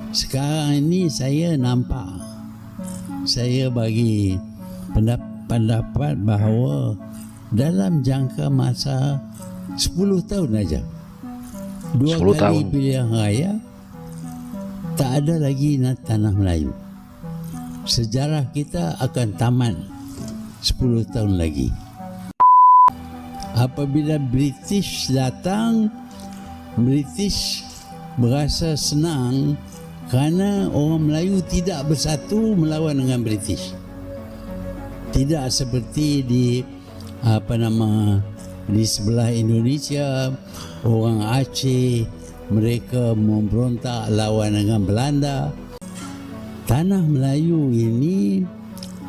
Sekarang ini saya nampak, saya bagi pendapat bahawa dalam jangka masa 10 tahun aja, 2 kali tahun. pilihan raya, tak ada lagi tanah Melayu. Sejarah kita akan tamat 10 tahun lagi. Apabila British datang, British berasa senang kerana orang Melayu tidak bersatu melawan dengan British. Tidak seperti di di sebelah Indonesia, orang Aceh mereka memberontak lawan dengan Belanda. Tanah Melayu ini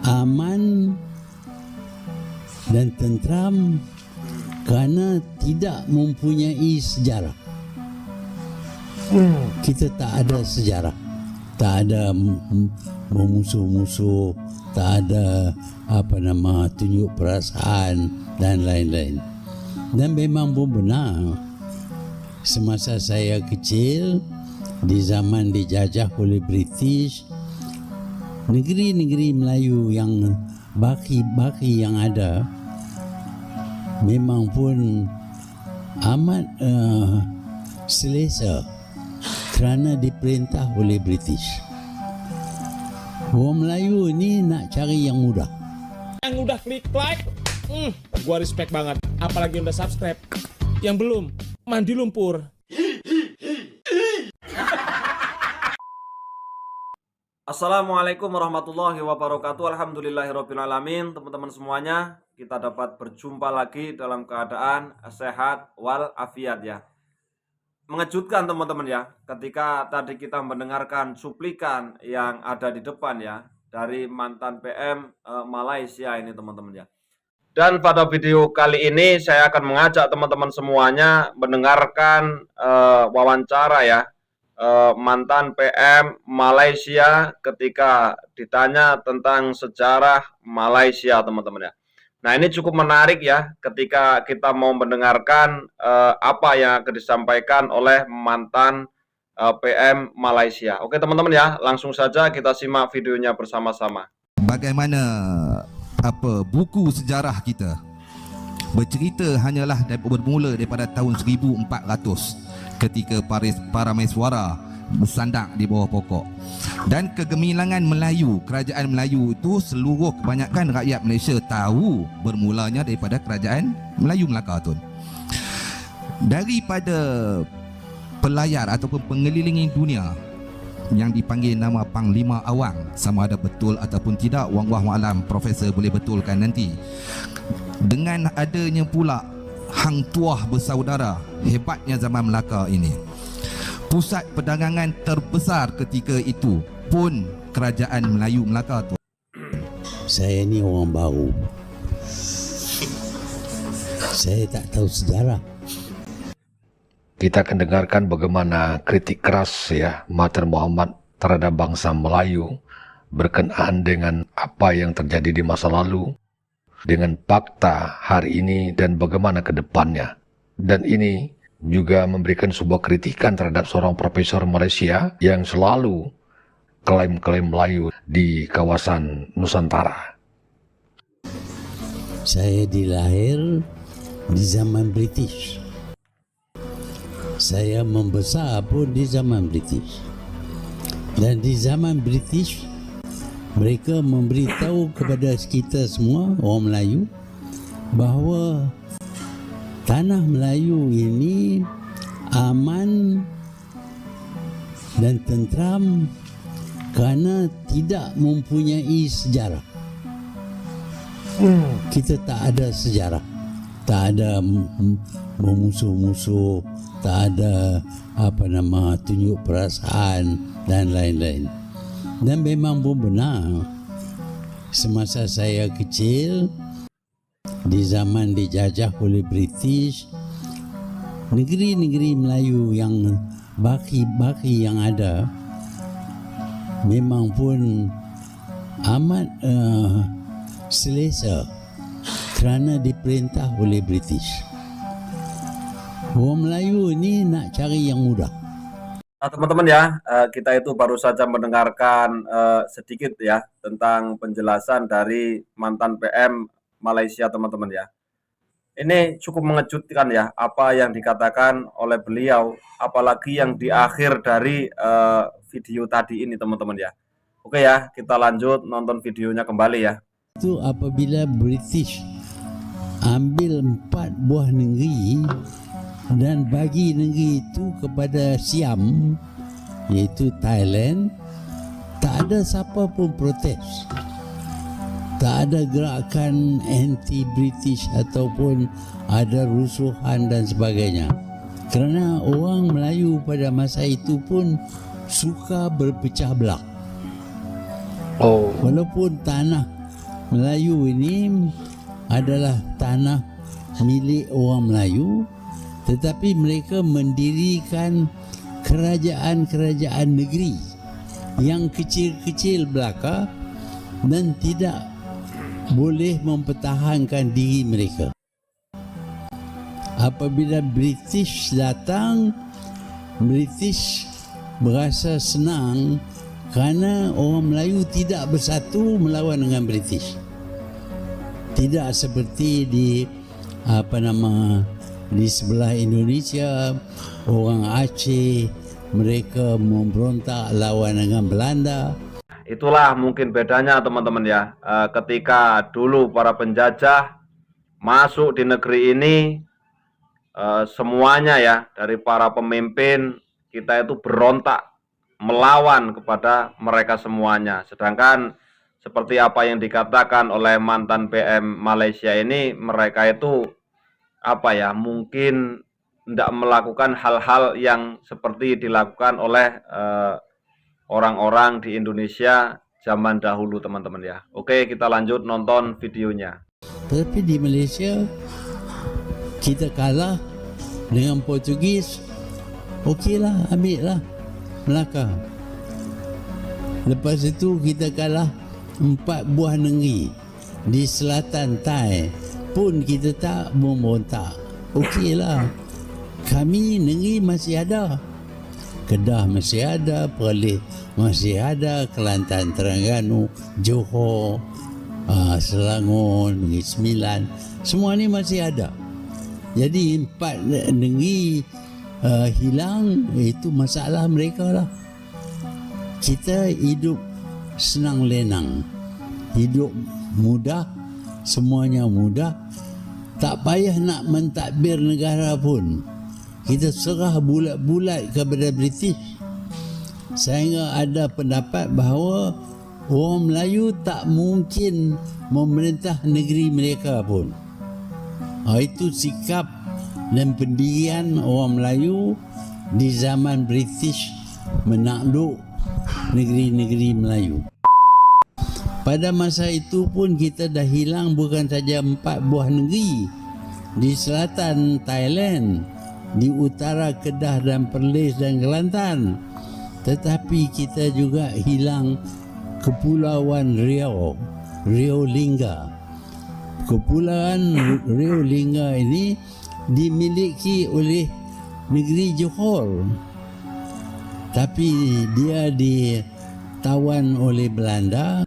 aman dan tenteram kerana tidak mempunyai sejarah. Kita tak ada sejarah, tak ada memusuh-musuh, tak ada tunjuk perasaan dan lain-lain. Dan memang pun benar, semasa saya kecil, di zaman dijajah oleh British, negeri-negeri Melayu yang baki-baki yang ada memang pun amat selesa kerana diperintah oleh British. Orang Melayu ni nak cari yang mudah. Yang udah klik like, gua respect banget. Apalagi udah subscribe. Yang belum, mandi lumpur. Assalamualaikum warahmatullahi wabarakatuh. Alhamdulillahirrabbilalamin. Teman-teman semuanya, kita dapat berjumpa lagi dalam keadaan sehat walafiat ya. Mengejutkan teman-teman ya, ketika tadi kita mendengarkan cuplikan yang ada di depan ya, dari mantan PM Malaysia ini teman-teman ya. Dan pada video kali ini saya akan mengajak teman-teman semuanya mendengarkan wawancara ya, mantan PM Malaysia ketika ditanya tentang sejarah Malaysia teman-teman ya. Nah ini cukup menarik ya ketika kita mau mendengarkan apa yang akan disampaikan oleh mantan PM Malaysia. Oke teman-teman ya, langsung saja kita simak videonya bersama-sama. Bagaimana buku sejarah kita bercerita hanyalah bermula daripada tahun 1400 ketika Parameswara bersandak di bawah pokok, dan kegemilangan Melayu, kerajaan Melayu itu seluruh kebanyakan rakyat Malaysia tahu bermulanya daripada kerajaan Melayu Melaka tu. Daripada pelayar ataupun pengelilingi dunia yang dipanggil nama Panglima Awang, sama ada betul ataupun tidak, wallahu alam, profesor boleh betulkan nanti. Dengan adanya pula Hang Tuah bersaudara, hebatnya zaman Melaka ini, pusat perdagangan terbesar ketika itu pun kerajaan Melayu Melaka tu. Saya ni orang baru, saya tak tahu sejarah. Kita akan dengarkan bagaimana kritik keras ya Mahathir Mohamad terhadap bangsa Melayu berkenaan dengan apa yang terjadi di masa lalu, dengan fakta hari ini dan bagaimana ke depannya. Dan ini juga memberikan sebuah kritikan terhadap seorang profesor Malaysia yang selalu klaim-klaim Melayu di kawasan Nusantara. Saya dilahir di zaman British. Saya membesar pun di zaman British. Dan di zaman British, mereka memberitahu kepada kita semua, orang Melayu, bahawa tanah Melayu ini aman dan tenteram kerana tidak mempunyai sejarah. Kita tak ada sejarah, tak ada memusuh-musuh, tak ada tunjuk perasaan dan lain-lain. Dan memang pun benar, semasa saya kecil, di zaman dijajah oleh British, negeri-negeri Melayu yang baki-baki yang ada memang pun amat selesa kerana diperintah oleh British. Orang Melayu ni nak cari yang mudah. Teman-teman ya, kita itu baru saja mendengarkan sedikit ya tentang penjelasan dari mantan PM Malaysia teman-teman ya. Ini cukup mengejutkan ya apa yang dikatakan oleh beliau, apalagi yang di akhir dari video tadi ini teman-teman ya. Oke ya, kita lanjut nonton videonya kembali ya. Itu apabila British ambil 4 buah negeri dan bagi negeri itu kepada Siam, iaitu Thailand, tak ada siapa pun protes. Tak ada gerakan anti-British ataupun ada rusuhan dan sebagainya. Kerana orang Melayu pada masa itu pun suka berpecah belah. Walaupun tanah Melayu ini adalah tanah milik orang Melayu, tetapi mereka mendirikan kerajaan-kerajaan negeri yang kecil-kecil belaka dan tidak boleh mempertahankan diri mereka. Apabila British datang, British berasa senang kerana orang Melayu tidak bersatu melawan dengan British. Tidak seperti di di sebelah Indonesia, orang Aceh mereka memberontak lawan dengan Belanda. Itulah mungkin bedanya teman-teman ya. Ketika dulu para penjajah masuk di negeri ini, semuanya ya dari para pemimpin kita itu berontak melawan kepada mereka semuanya. Sedangkan seperti apa yang dikatakan oleh mantan PM Malaysia ini, mereka itu mungkin tidak melakukan hal-hal yang seperti dilakukan oleh orang-orang di Indonesia zaman dahulu teman-teman ya. Oke, kita lanjut nonton videonya. Tapi di Malaysia kita kalah dengan Portugis, okeylah, ambil lah Melaka. Lepas itu kita kalah 4 buah negeri di selatan Thai pun kita tak memberontak. Okeylah, kami negeri masih ada. Kedah masih ada, Perlis masih ada, Kelantan, Terengganu, Johor, Selangor, Negeri Sembilan, semua ni masih ada. Jadi 4 negeri hilang, itu masalah mereka lah. Kita hidup senang lenang, hidup mudah, semuanya mudah, tak payah nak mentadbir negara pun. Kita serah bulat-bulat kepada British. Sehingga ada pendapat bahawa orang Melayu tak mungkin memerintah negeri mereka pun. Itu sikap dan pendirian orang Melayu di zaman British menakluk negeri-negeri Melayu. Pada masa itu pun kita dah hilang bukan saja 4 buah negeri di selatan Thailand, di utara Kedah dan Perlis dan Kelantan, tetapi kita juga hilang Kepulauan Riau, Rio Lingga. Kepulauan Rio Lingga ini dimiliki oleh negeri Johor, tapi dia ditawan oleh Belanda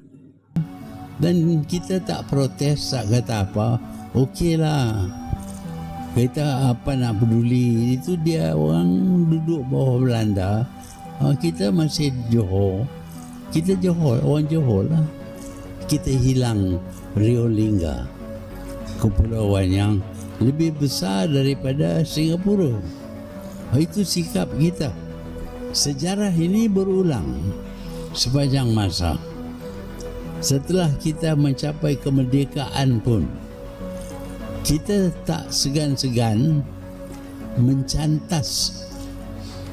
dan kita tak protes, tak kata apa. Okeylah, kita apa nak peduli, itu dia orang duduk bawah Belanda. Kita masih Johor, kita Johor, orang Johor lah. Kita hilang Rio Lingga, kepulauan yang lebih besar daripada Singapura. Itu sikap kita. Sejarah ini berulang sepanjang masa. Setelah kita mencapai kemerdekaan pun, kita tak segan-segan mencantas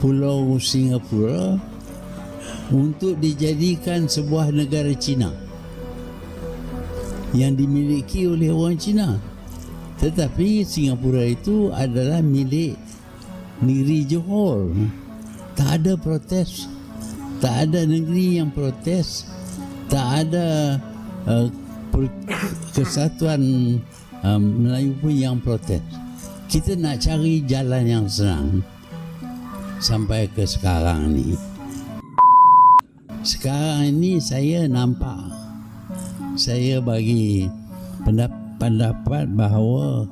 Pulau Singapura untuk dijadikan sebuah negara Cina yang dimiliki oleh orang Cina. Tetapi Singapura itu adalah milik negeri Johor. Tak ada protes, tak ada negeri yang protes, tak ada kesatuan Melayu pun yang protes. Kita nak cari jalan yang senang. sampai ke sekarang ni. Sekarang ini saya nampak, saya bagi pendapat bahawa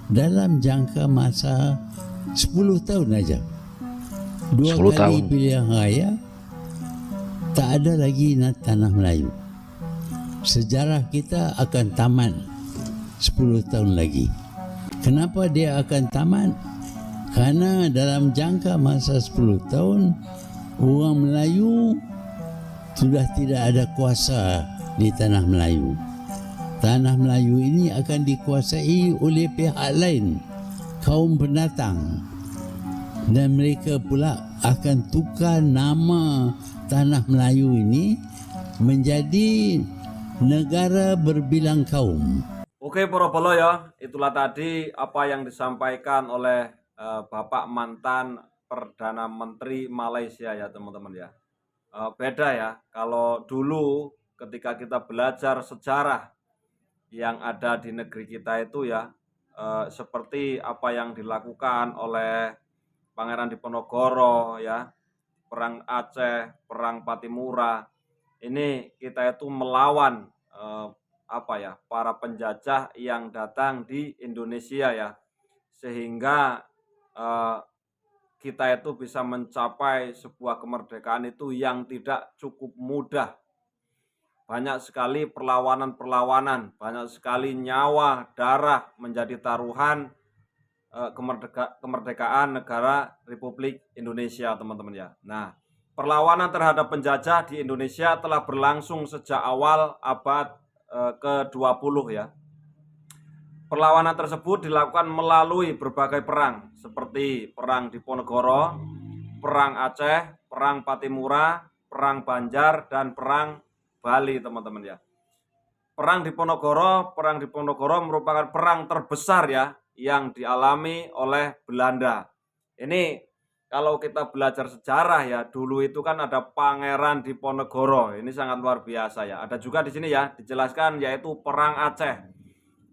dalam jangka masa 10 tahun aja, 2 10 kali tahun. pilihan raya, tak ada lagi tanah Melayu. Sejarah kita akan tamat 10 tahun lagi. Kenapa dia akan tamat? Karena dalam jangka masa 10 tahun, orang Melayu sudah tidak ada kuasa di tanah Melayu. Tanah Melayu ini akan dikuasai oleh pihak lain, kaum pendatang. Dan mereka pula akan tukar nama tanah Melayu ini menjadi negara berbilang kaum. Oke para bolo ya, itulah tadi apa yang disampaikan oleh Bapak mantan Perdana Menteri Malaysia ya teman-teman ya. Beda ya, kalau dulu ketika kita belajar sejarah yang ada di negeri kita itu ya, seperti apa yang dilakukan oleh Pangeran Diponegoro ya, perang Aceh, perang Patimura, ini kita itu melawan para penjajah yang datang di Indonesia ya, sehingga kita itu bisa mencapai sebuah kemerdekaan itu yang tidak cukup mudah. Banyak sekali perlawanan-perlawanan, banyak sekali nyawa, darah menjadi taruhan kemerdekaan negara Republik Indonesia teman-teman ya. Nah, perlawanan terhadap penjajah di Indonesia telah berlangsung sejak awal abad ke-20 ya. Perlawanan tersebut dilakukan melalui berbagai perang seperti perang Diponegoro, perang Aceh, perang Patimura, perang Banjar, dan perang Bali teman-teman ya. Perang Diponegoro merupakan perang terbesar ya yang dialami oleh Belanda. Ini kalau kita belajar sejarah ya, dulu itu kan ada Pangeran Diponegoro. Ini sangat luar biasa ya. Ada juga di sini ya dijelaskan yaitu perang Aceh.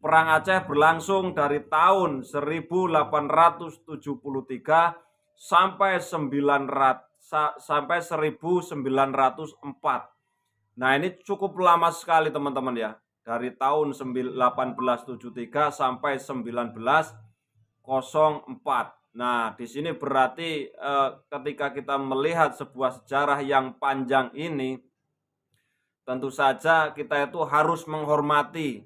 Perang Aceh berlangsung dari tahun 1873 sampai 1904. Nah, ini cukup lama sekali teman-teman ya. Dari tahun 1873 sampai 1904. Nah, di sini berarti ketika kita melihat sebuah sejarah yang panjang ini, tentu saja kita itu harus menghormati,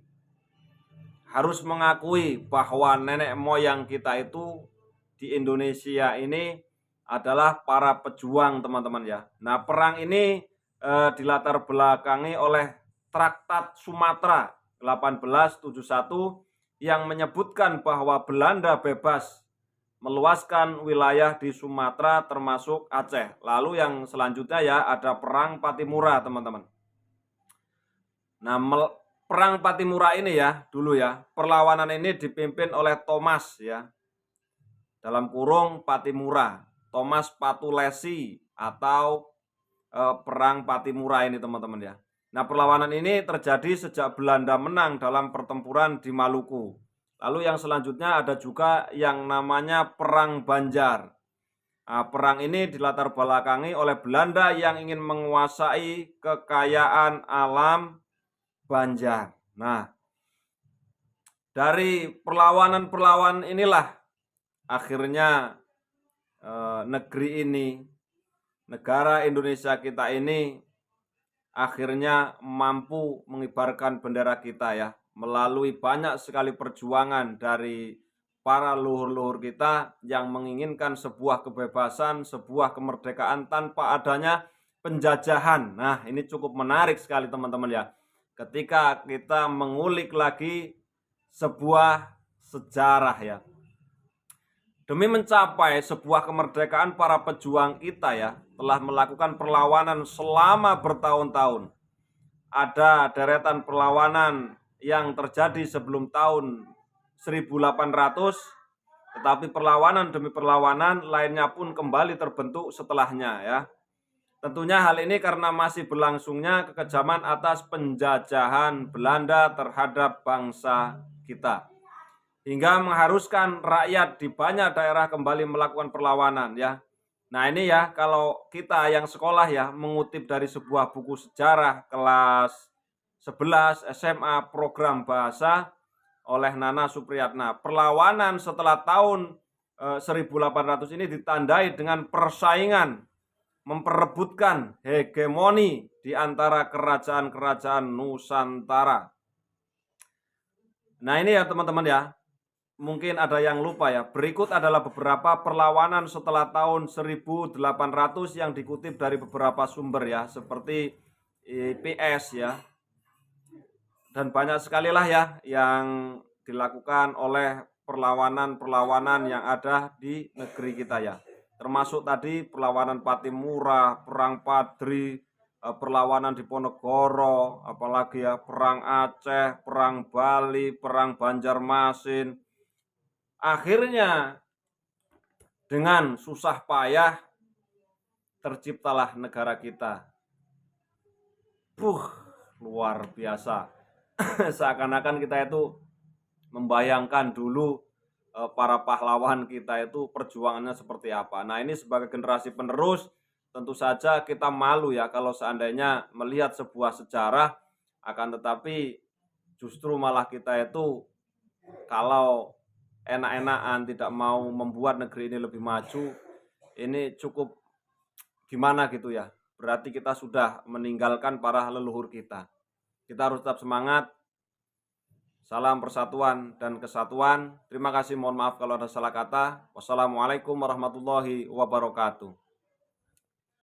harus mengakui bahwa nenek moyang kita itu di Indonesia ini adalah para pejuang teman-teman ya. Nah, perang ini dilatar belakangi oleh Traktat Sumatera 1871 yang menyebutkan bahwa Belanda bebas meluaskan wilayah di Sumatera termasuk Aceh. Lalu yang selanjutnya ya ada perang Patimura teman-teman. Nah, perang Patimura ini ya dulu ya, perlawanan ini dipimpin oleh Thomas ya, dalam kurung Patimura, Thomas Patulesi atau perang Patimura ini teman-teman ya. Nah, perlawanan ini terjadi sejak Belanda menang dalam pertempuran di Maluku. Lalu yang selanjutnya ada juga yang namanya perang Banjar. Nah, perang ini dilatar belakangi oleh Belanda yang ingin menguasai kekayaan alam Banjar. Nah, dari perlawanan-perlawanan inilah akhirnya negeri ini, negara Indonesia kita ini akhirnya mampu mengibarkan bendera kita ya, melalui banyak sekali perjuangan dari para leluhur-leluhur kita yang menginginkan sebuah kebebasan, sebuah kemerdekaan tanpa adanya penjajahan. Nah, ini cukup menarik sekali teman-teman ya. Ketika kita mengulik lagi sebuah sejarah ya. Demi mencapai sebuah kemerdekaan, para pejuang kita ya telah melakukan perlawanan selama bertahun-tahun. Ada deretan perlawanan yang terjadi sebelum tahun 1800, tetapi perlawanan demi perlawanan lainnya pun kembali terbentuk setelahnya ya. Tentunya hal ini karena masih berlangsungnya kekejaman atas penjajahan Belanda terhadap bangsa kita, hingga mengharuskan rakyat di banyak daerah kembali melakukan perlawanan ya. Nah ini ya, kalau kita yang sekolah ya mengutip dari sebuah buku sejarah kelas 11 SMA program bahasa oleh Nana Supriyatna. Perlawanan setelah tahun 1800 ini ditandai dengan persaingan memperebutkan hegemoni di antara kerajaan-kerajaan Nusantara. Nah ini ya teman-teman ya, mungkin ada yang lupa ya. Berikut adalah beberapa perlawanan setelah tahun 1800 yang dikutip dari beberapa sumber ya, seperti IPS ya. Dan banyak sekali lah ya yang dilakukan oleh perlawanan-perlawanan yang ada di negeri kita ya. Termasuk tadi perlawanan Patimura, Perang Padri, perlawanan di Ponegoro, apalagi ya Perang Aceh, Perang Bali, Perang Banjarmasin. Akhirnya dengan susah payah terciptalah negara kita. Luar biasa. Seakan-akan kita itu membayangkan dulu para pahlawan kita itu perjuangannya seperti apa. Nah ini sebagai generasi penerus tentu saja kita malu ya kalau seandainya melihat sebuah sejarah, akan tetapi justru malah kita itu kalau enak-enakan tidak mau membuat negeri ini lebih maju, ini cukup gimana gitu ya. Berarti kita sudah meninggalkan para leluhur kita. Kita harus tetap semangat. Salam persatuan dan kesatuan. Terima kasih, mohon maaf kalau ada salah kata. Wassalamualaikum warahmatullahi wabarakatuh.